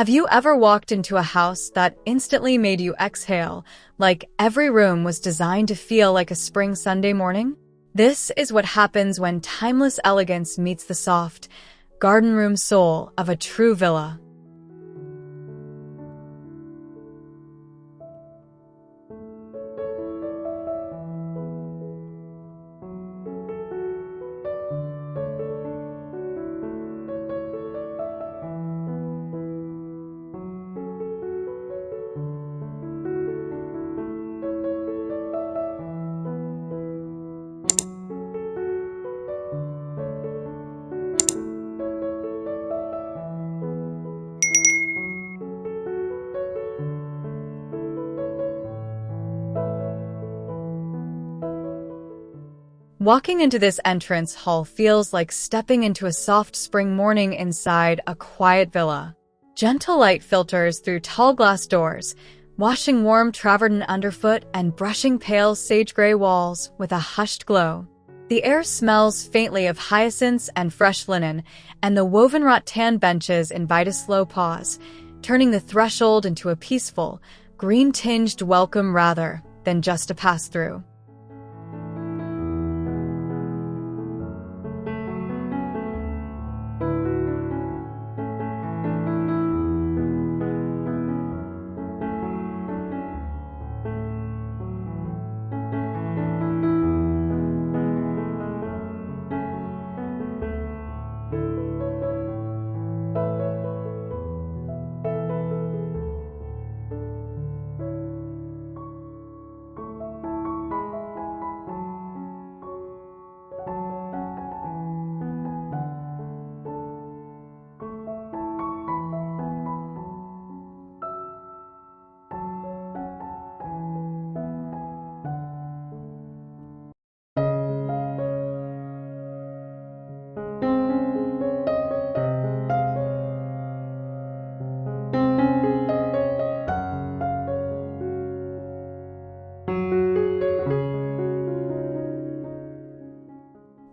Have you ever walked into a house that instantly made you exhale, like every room was designed to feel like a spring Sunday morning? This is what happens when timeless elegance meets the soft, garden room soul of a true villa. Walking into this entrance hall feels like stepping into a soft spring morning inside a quiet villa. Gentle light filters through tall glass doors, washing warm travertine underfoot and brushing pale sage-gray walls with a hushed glow. The air smells faintly of hyacinths and fresh linen, and the woven rattan benches invite a slow pause, turning the threshold into a peaceful, green-tinged welcome rather than just a pass-through.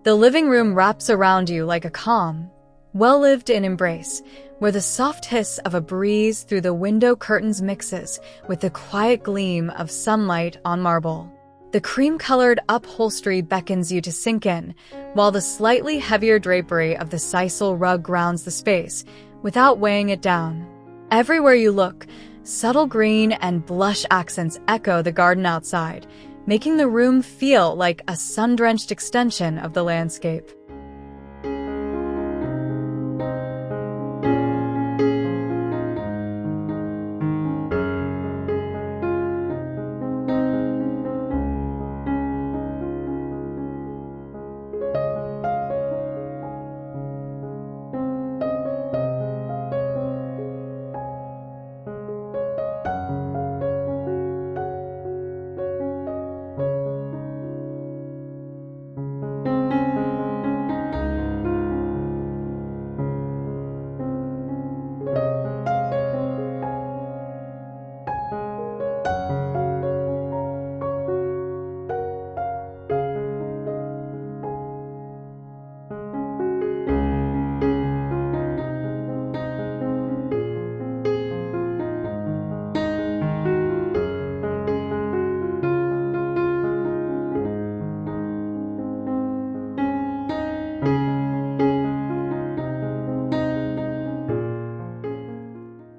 The living room wraps around you like a calm, well-lived-in embrace, where the soft hiss of a breeze through the window curtains mixes with the quiet gleam of sunlight on marble. The cream-colored upholstery beckons you to sink in, while the slightly heavier drapery of the sisal rug grounds the space, without weighing it down. Everywhere you look, subtle green and blush accents echo the garden outside, making the room feel like a sun-drenched extension of the landscape.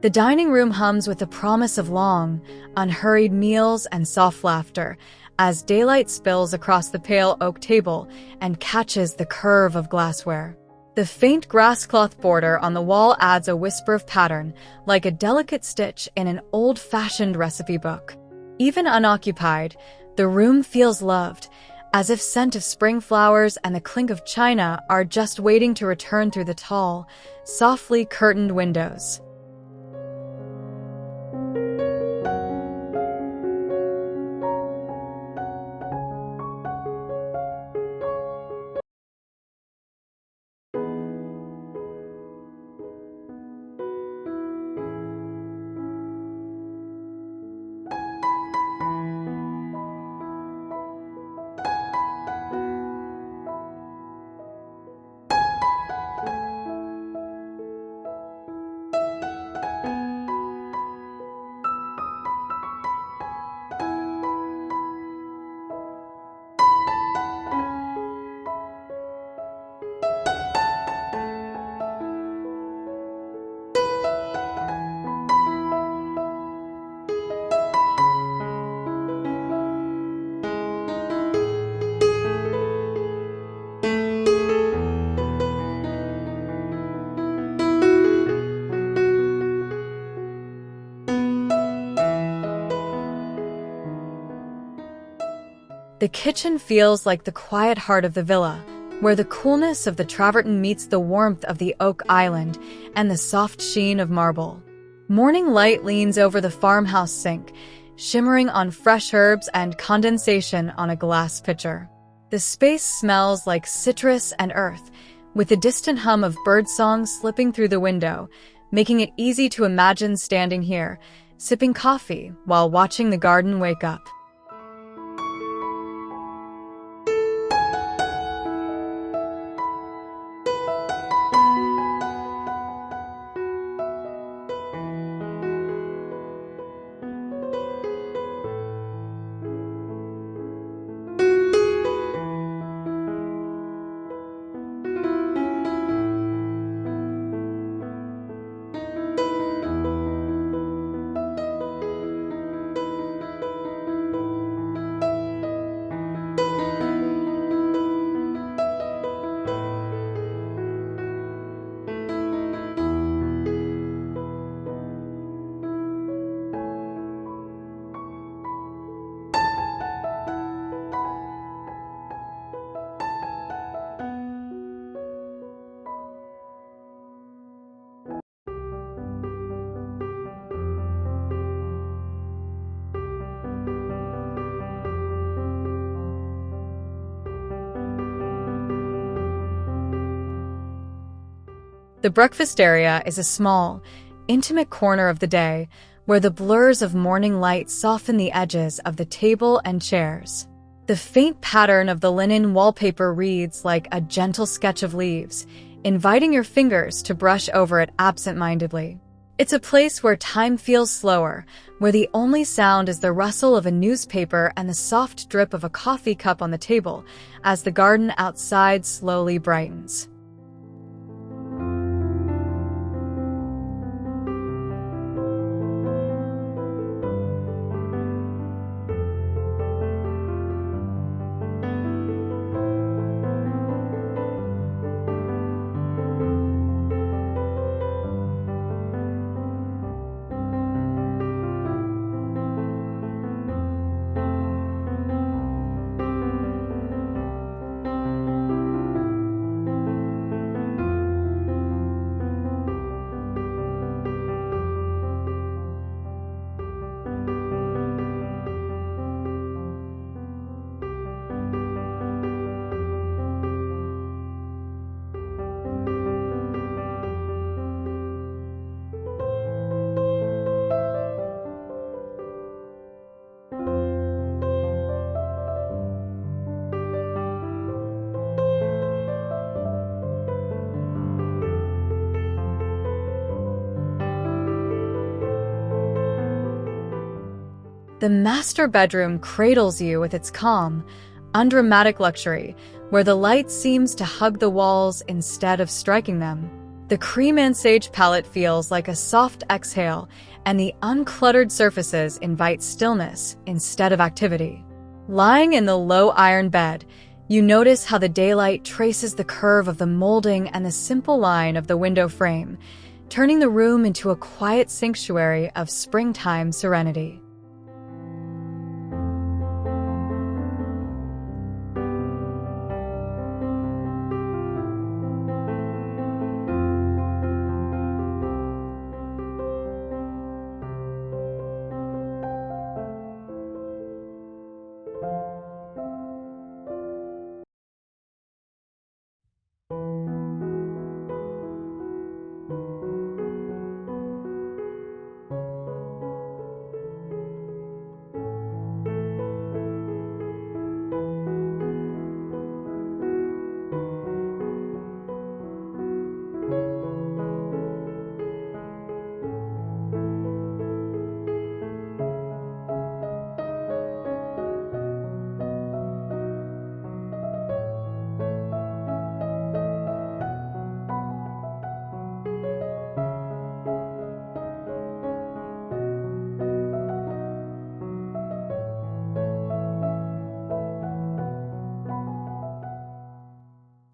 The dining room hums with the promise of long, unhurried meals and soft laughter as daylight spills across the pale oak table and catches the curve of glassware. The faint grass-cloth border on the wall adds a whisper of pattern, like a delicate stitch in an old-fashioned recipe book. Even unoccupied, the room feels loved, as if scent of spring flowers and the clink of china are just waiting to return through the tall, softly curtained windows. The kitchen feels like the quiet heart of the villa, where the coolness of the travertin meets the warmth of the oak island and the soft sheen of marble. Morning light leans over the farmhouse sink, shimmering on fresh herbs and condensation on a glass pitcher. The space smells like citrus and earth, with the distant hum of birdsong slipping through the window, making it easy to imagine standing here, sipping coffee while watching the garden wake up. The breakfast area is a small, intimate corner of the day where the blurs of morning light soften the edges of the table and chairs. The faint pattern of the linen wallpaper reads like a gentle sketch of leaves, inviting your fingers to brush over it absent-mindedly. It's a place where time feels slower, where the only sound is the rustle of a newspaper and the soft drip of a coffee cup on the table as the garden outside slowly brightens. The master bedroom cradles you with its calm, undramatic luxury, where the light seems to hug the walls instead of striking them. The cream and sage palette feels like a soft exhale, and the uncluttered surfaces invite stillness instead of activity. Lying in the low iron bed, you notice how the daylight traces the curve of the molding and the simple line of the window frame, turning the room into a quiet sanctuary of springtime serenity.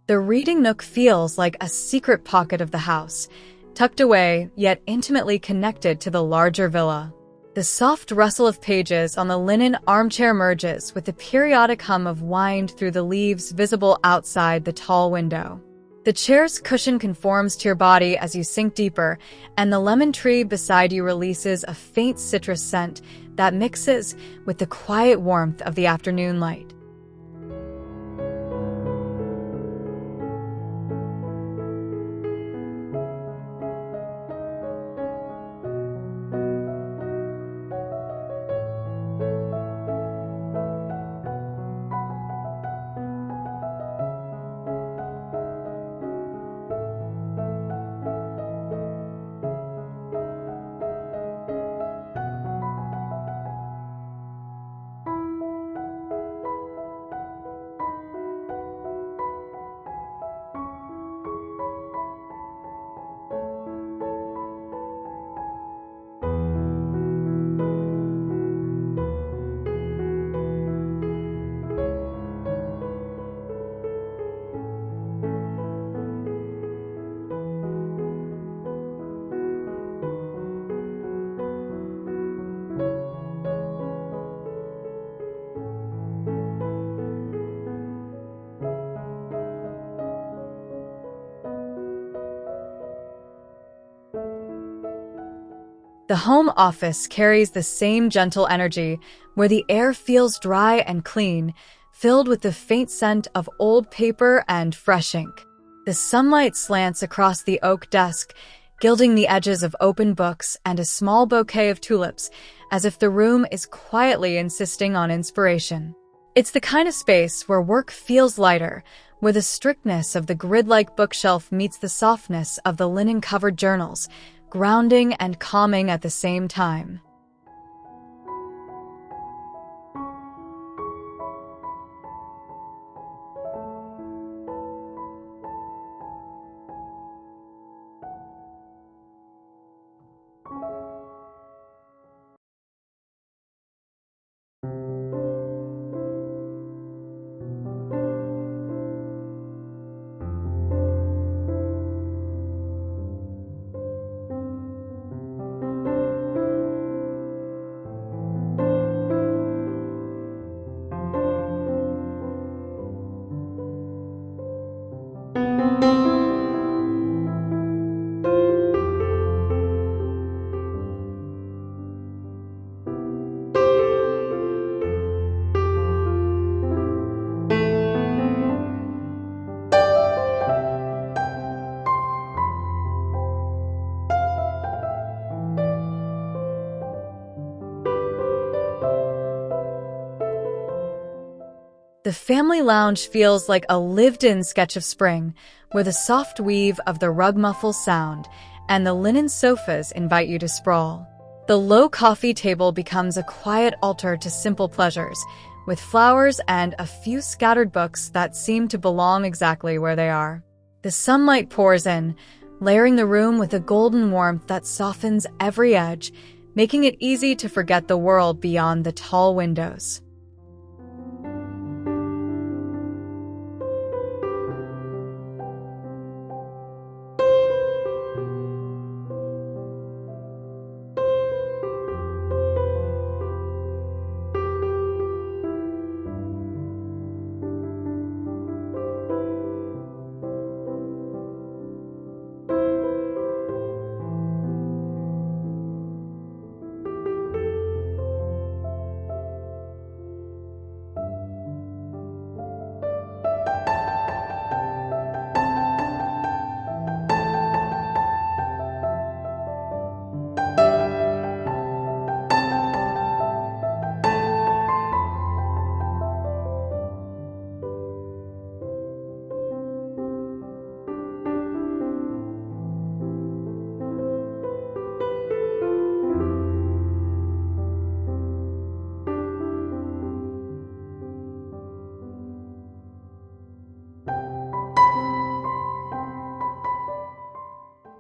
The reading nook feels like a secret pocket of the house, tucked away yet intimately connected to the larger villa. The soft rustle of pages on the linen armchair merges with the periodic hum of wind through the leaves visible outside the tall window. The chair's cushion conforms to your body as you sink deeper, and the lemon tree beside you releases a faint citrus scent that mixes with the quiet warmth of the afternoon light. The home office carries the same gentle energy, where the air feels dry and clean, filled with the faint scent of old paper and fresh ink. The sunlight slants across the oak desk, gilding the edges of open books and a small bouquet of tulips, as if the room is quietly insisting on inspiration. It's the kind of space where work feels lighter, where the strictness of the grid-like bookshelf meets the softness of the linen-covered journals, grounding and calming at the same time. The family lounge feels like a lived-in sketch of spring, where the soft weave of the rug muffles sound, and the linen sofas invite you to sprawl. The low coffee table becomes a quiet altar to simple pleasures, with flowers and a few scattered books that seem to belong exactly where they are. The sunlight pours in, layering the room with a golden warmth that softens every edge, making it easy to forget the world beyond the tall windows.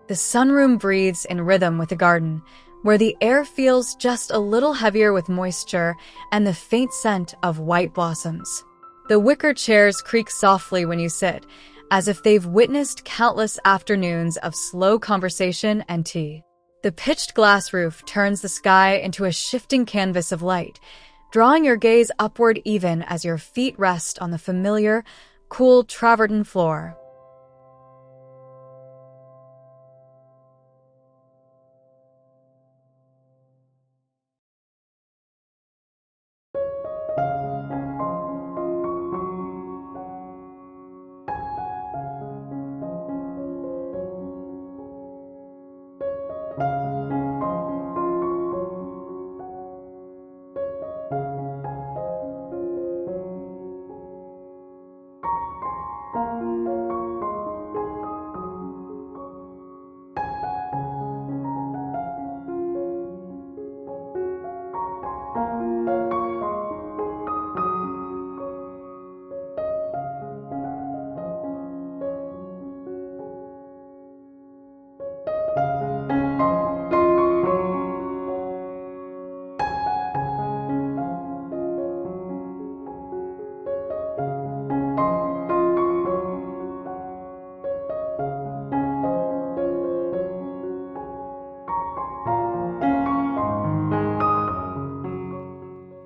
The sunroom breathes in rhythm with the garden, where the air feels just a little heavier with moisture and the faint scent of white blossoms. The wicker chairs creak softly when you sit, as if they've witnessed countless afternoons of slow conversation and tea. The pitched glass roof turns the sky into a shifting canvas of light, drawing your gaze upward even as your feet rest on the familiar, cool travertine floor.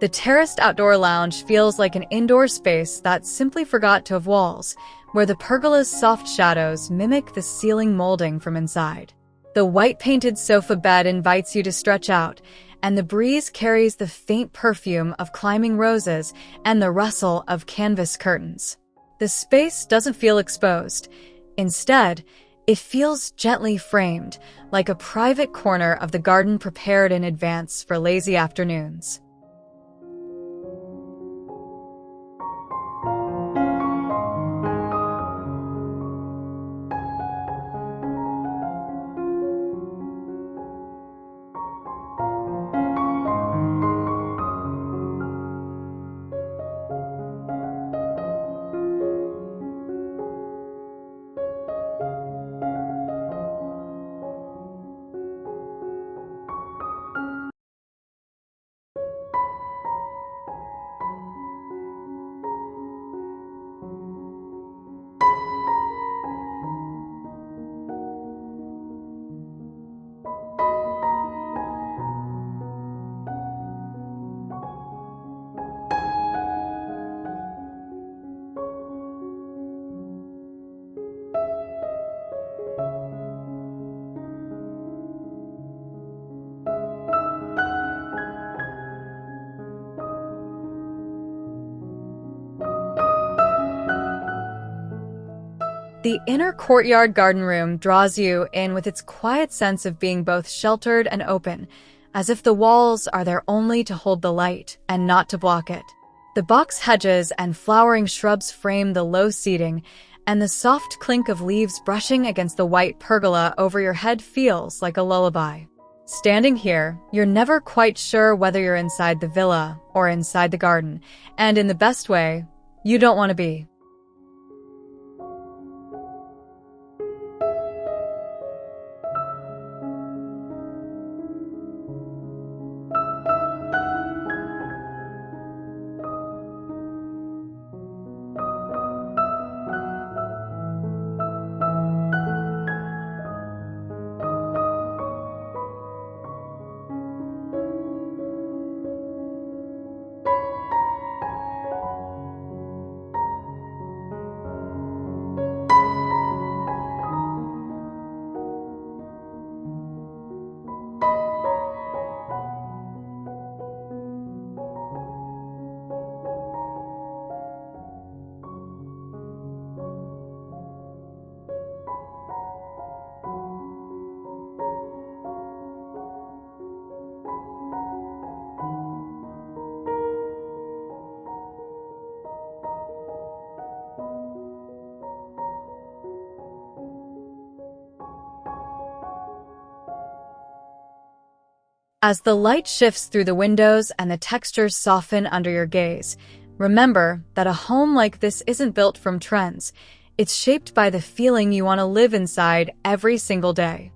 The terraced outdoor lounge feels like an indoor space that simply forgot to have walls, where the pergola's soft shadows mimic the ceiling molding from inside. The white-painted sofa bed invites you to stretch out, and the breeze carries the faint perfume of climbing roses and the rustle of canvas curtains. The space doesn't feel exposed. Instead, it feels gently framed, like a private corner of the garden prepared in advance for lazy afternoons. The inner courtyard garden room draws you in with its quiet sense of being both sheltered and open, as if the walls are there only to hold the light and not to block it. The box hedges and flowering shrubs frame the low seating, and the soft clink of leaves brushing against the white pergola over your head feels like a lullaby. Standing here, you're never quite sure whether you're inside the villa or inside the garden, and in the best way, you don't want to be. As the light shifts through the windows and the textures soften under your gaze, remember that a home like this isn't built from trends. It's shaped by the feeling you want to live inside every single day.